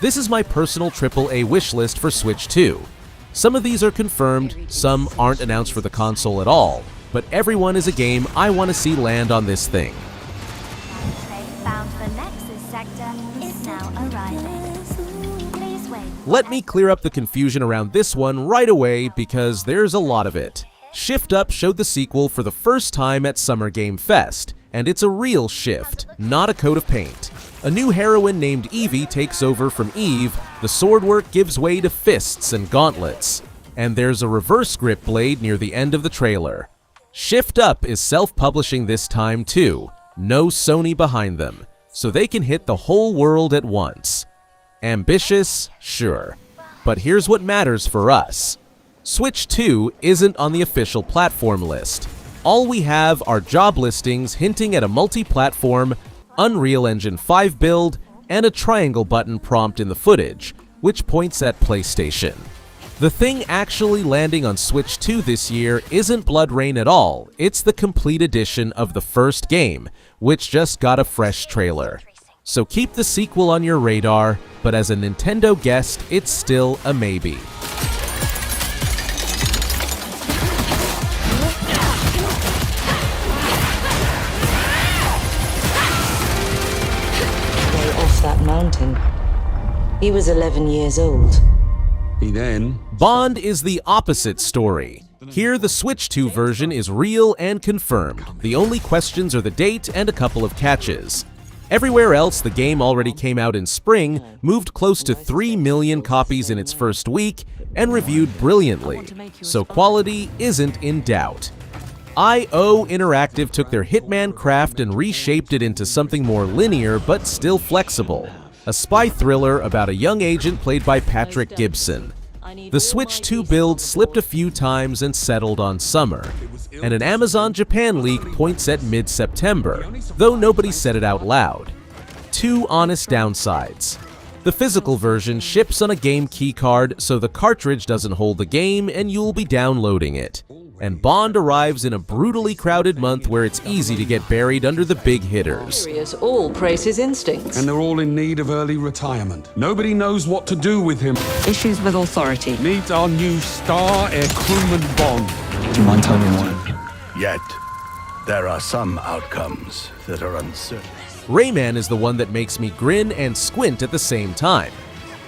This is my personal AAA wishlist for Switch 2. Some of these are confirmed, some aren't announced for the console at all, but everyone is a game I want to see land on this thing. Bound for Nexus sector is now arriving. Please wait. Let me clear up the confusion around this one right away because there's a lot of it. Shift Up showed the sequel for the first time at Summer Game Fest, and it's a real shift, not a coat of paint. A new heroine named Evie takes over from Eve, the swordwork gives way to fists and gauntlets, and there's a reverse grip blade near the end of the trailer. Shift Up is self-publishing this time too, no Sony behind them, so they can hit the whole world at once. Ambitious? Sure. But here's what matters for us. Switch 2 isn't on the official platform list. All we have are job listings hinting at a multi-platform, Unreal Engine 5 build, and a triangle button prompt in the footage, which points at PlayStation. The thing actually landing on Switch 2 this year isn't Blood Rain at all, it's the complete edition of the first game, which just got a fresh trailer. So keep the sequel on your radar, but as a Nintendo guest, it's still a maybe. Off that mountain. He was 11 years old. Bond is the opposite story. Here, the Switch 2 version is real and confirmed. The only questions are the date and a couple of catches. Everywhere else, the game already came out in spring, moved close to 3 million copies in its first week, and reviewed brilliantly, so quality isn't in doubt. IO Interactive took their Hitman craft and reshaped it into something more linear but still flexible. A spy thriller about a young agent played by Patrick Gibson. The Switch 2 build slipped a few times and settled on summer, and an Amazon Japan leak points at mid-September, though nobody said it out loud. Two honest downsides. The physical version ships on a game keycard, so the cartridge doesn't hold the game and you'll be downloading it. And Bond arrives in a brutally crowded month where it's easy to get buried under the big hitters. All praise his instincts. And they're all in need of early retirement. Nobody knows what to do with him. Issues with authority. Needs our new star air crewman Bond. Do you mind telling me more? Yet, there are some outcomes that are uncertain. Rayman is the one that makes me grin and squint at the same time.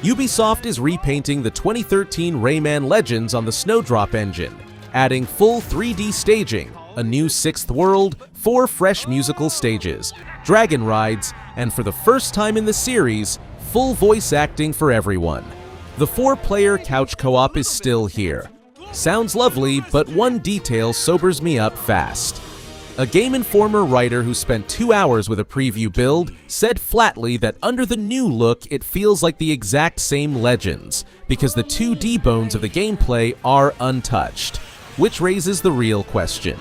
Ubisoft is repainting the 2013 Rayman Legends on the Snowdrop engine, adding full 3D staging, a new sixth world, 4 fresh musical stages, dragon rides, and for the first time in the series, full voice acting for everyone. The 4-player couch co-op is still here. Sounds lovely, but one detail sobers me up fast. A Game Informer writer who spent 2 hours with a preview build said flatly that under the new look it feels like the exact same Legends, because the 2D bones of the gameplay are untouched. Which raises the real question.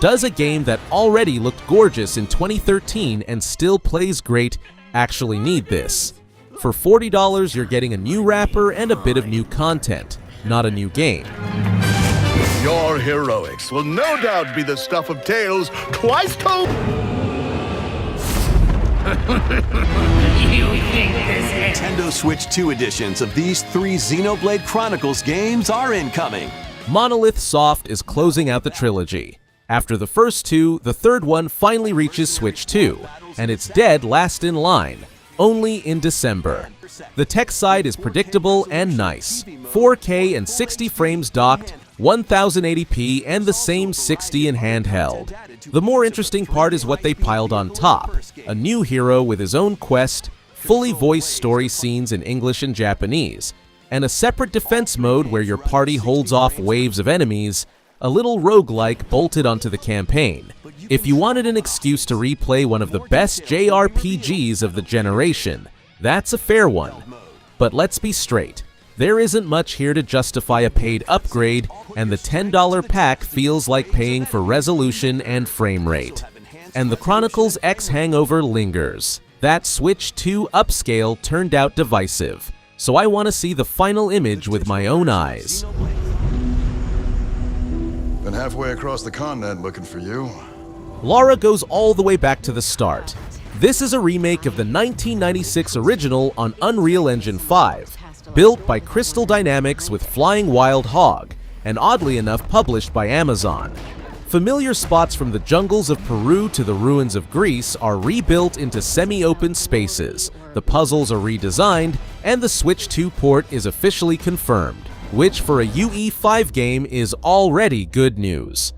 Does a game that already looked gorgeous in 2013 and still plays great actually need this? For $40, you're getting a new wrapper and a bit of new content, not a new game. Your heroics will no doubt be the stuff of tales twice told. Nintendo Switch 2 editions of these 3 Xenoblade Chronicles games are incoming. Monolith Soft is closing out the trilogy. After the first 2, the third one finally reaches Switch 2, and it's dead last in line, only in December. The tech side is predictable and nice. 4K and 60 frames docked, 1080p and the same 60 in handheld. The more interesting part is what they piled on top. A new hero with his own quest, fully voiced story scenes in English and Japanese, and a separate defense mode where your party holds off waves of enemies, a little roguelike bolted onto the campaign. If you wanted an excuse to replay one of the best JRPGs of the generation, that's a fair one. But let's be straight, there isn't much here to justify a paid upgrade, and the $10 pack feels like paying for resolution and frame rate. And the Chronicles X hangover lingers. That Switch 2 upscale turned out divisive, so I want to see the final image with my own eyes. Been halfway across the continent looking for you. Lara goes all the way back to the start. This is a remake of the 1996 original on Unreal Engine 5, built by Crystal Dynamics with Flying Wild Hog, and oddly enough published by Amazon. Familiar spots from the jungles of Peru to the ruins of Greece are rebuilt into semi-open spaces, the puzzles are redesigned, and the Switch 2 port is officially confirmed, which for a UE5 game is already good news.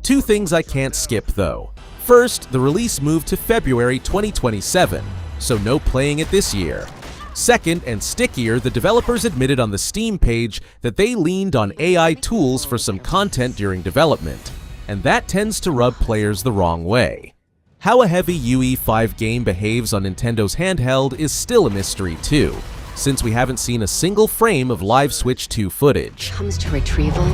Two things I can't skip though. First, the release moved to February 2027, so no playing it this year. Second, and stickier, the developers admitted on the Steam page that they leaned on AI tools for some content during development, and that tends to rub players the wrong way. How a heavy UE5 game behaves on Nintendo's handheld is still a mystery too, since we haven't seen a single frame of live Switch 2 footage. Comes to retrieval,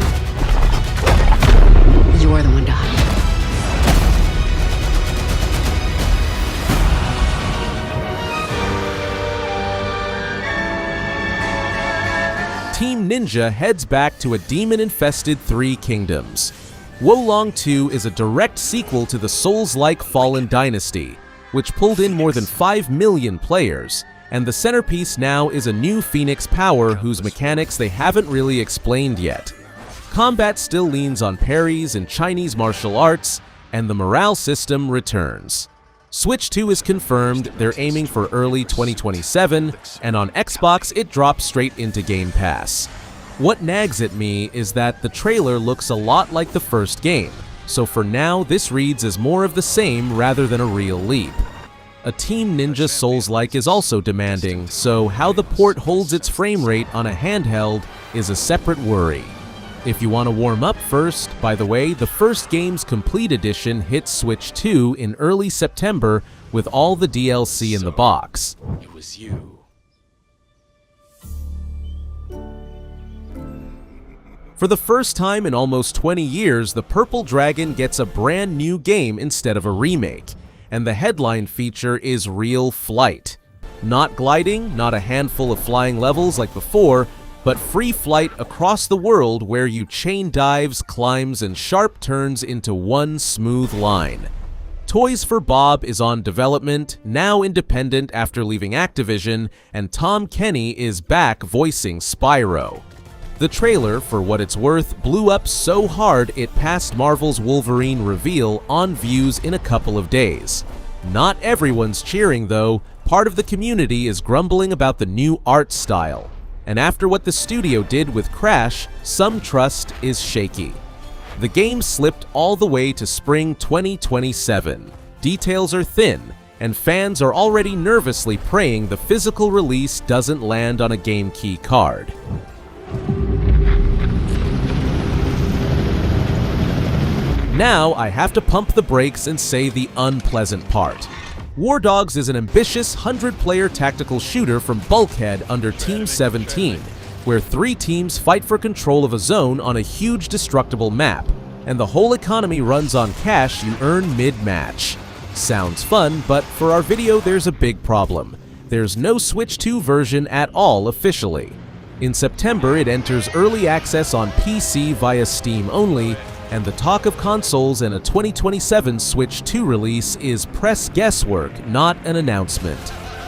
you're the one to hunt. Team Ninja heads back to a demon-infested Three Kingdoms. Wolong 2 is a direct sequel to the Souls-like Fallen Dynasty, which pulled in more than 5 million players, and the centerpiece now is a new Phoenix Power whose mechanics they haven't really explained yet. Combat still leans on parries and Chinese martial arts, and the morale system returns. Switch 2 is confirmed, they're aiming for early 2027, and on Xbox it drops straight into Game Pass. What nags at me is that the trailer looks a lot like the first game, so for now this reads as more of the same rather than a real leap. A Team Ninja Souls-like is also demanding, so how the port holds its frame rate on a handheld is a separate worry. If you want to warm up first, by the way, the first game's complete edition hits Switch 2 in early September with all the DLC in the box. It was you. For the first time in almost 20 years, the Purple Dragon gets a brand new game instead of a remake, and the headline feature is real flight. Not gliding, not a handful of flying levels like before, but free flight across the world where you chain dives, climbs, and sharp turns into one smooth line. Toys for Bob is on development, now independent after leaving Activision, and Tom Kenny is back voicing Spyro. The trailer, for what it's worth, blew up so hard it passed Marvel's Wolverine reveal on views in a couple of days. Not everyone's cheering though, part of the community is grumbling about the new art style. And after what the studio did with Crash, some trust is shaky. The game slipped all the way to spring 2027. Details are thin, and fans are already nervously praying the physical release doesn't land on a game key card. Now I have to pump the brakes and say the unpleasant part. Wardogs is an ambitious 100-player tactical shooter from Bulkhead under Team 17, where 3 teams fight for control of a zone on a huge destructible map, and the whole economy runs on cash you earn mid-match. Sounds fun, but for our video there's a big problem. There's no Switch 2 version at all officially. In September it enters early access on PC via Steam only, and the talk of consoles and a 2027 Switch 2 release is press guesswork, not an announcement.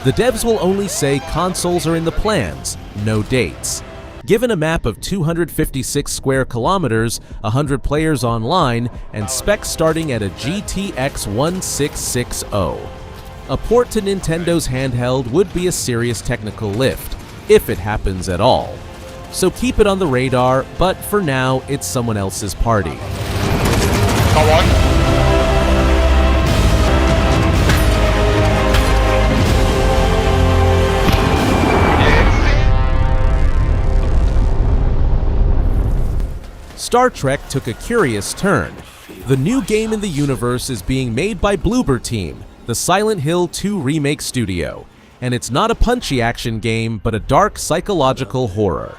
The devs will only say consoles are in the plans, no dates. Given a map of 256 square kilometers, 100 players online, and specs starting at a GTX 1660, a port to Nintendo's handheld would be a serious technical lift, if it happens at all. So keep it on the radar, but for now, it's someone else's party. Come on. Star Trek took a curious turn. The new game in the universe is being made by Bloober Team, the Silent Hill 2 remake studio, and it's not a punchy action game, but a dark psychological horror.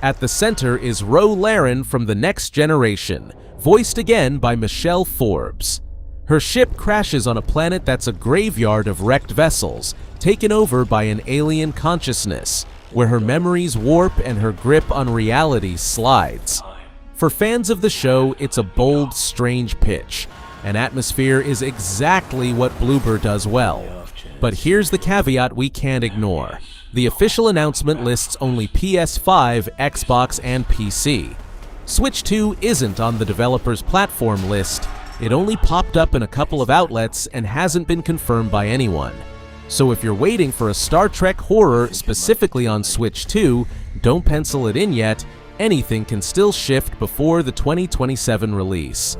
At the center is Ro Laren from The Next Generation, voiced again by Michelle Forbes. Her ship crashes on a planet that's a graveyard of wrecked vessels, taken over by an alien consciousness, where her memories warp and her grip on reality slides. For fans of the show, it's a bold, strange pitch, and atmosphere is exactly what Bloober does well. But here's the caveat we can't ignore. The official announcement lists only PS5, Xbox, and PC. Switch 2 isn't on the developer's platform list. It only popped up in a couple of outlets and hasn't been confirmed by anyone. So if you're waiting for a Star Trek horror specifically on Switch 2, don't pencil it in yet. Anything can still shift before the 2027 release.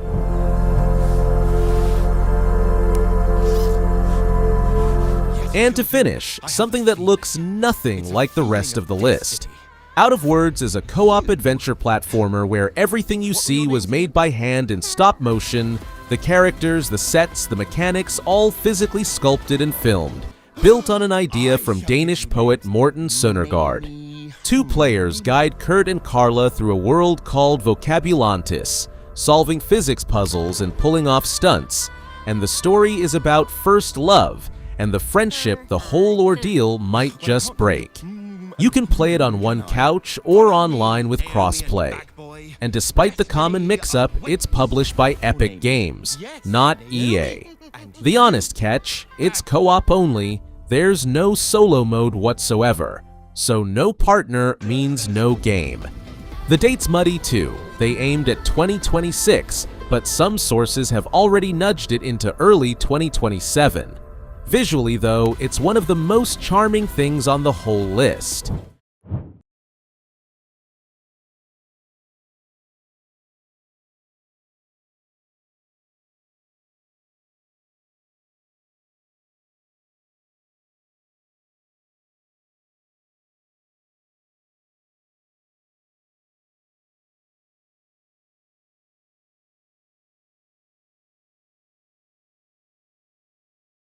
And to finish, something that looks nothing like the rest of the list. Out of Words is a co-op adventure platformer where everything you see was made by hand in stop motion, the characters, the sets, the mechanics, all physically sculpted and filmed, built on an idea from Danish poet Morten Søndergaard. Two players guide Kurt and Carla through a world called Atlantis, solving physics puzzles and pulling off stunts, and the story is about first love, and the friendship the whole ordeal might just break. You can play it on one couch or online with crossplay. And despite the common mix-up, it's published by Epic Games, not EA. The honest catch, it's co-op only, there's no solo mode whatsoever, so no partner means no game. The date's muddy too. They aimed at 2026, but some sources have already nudged it into early 2027. Visually though, it's one of the most charming things on the whole list.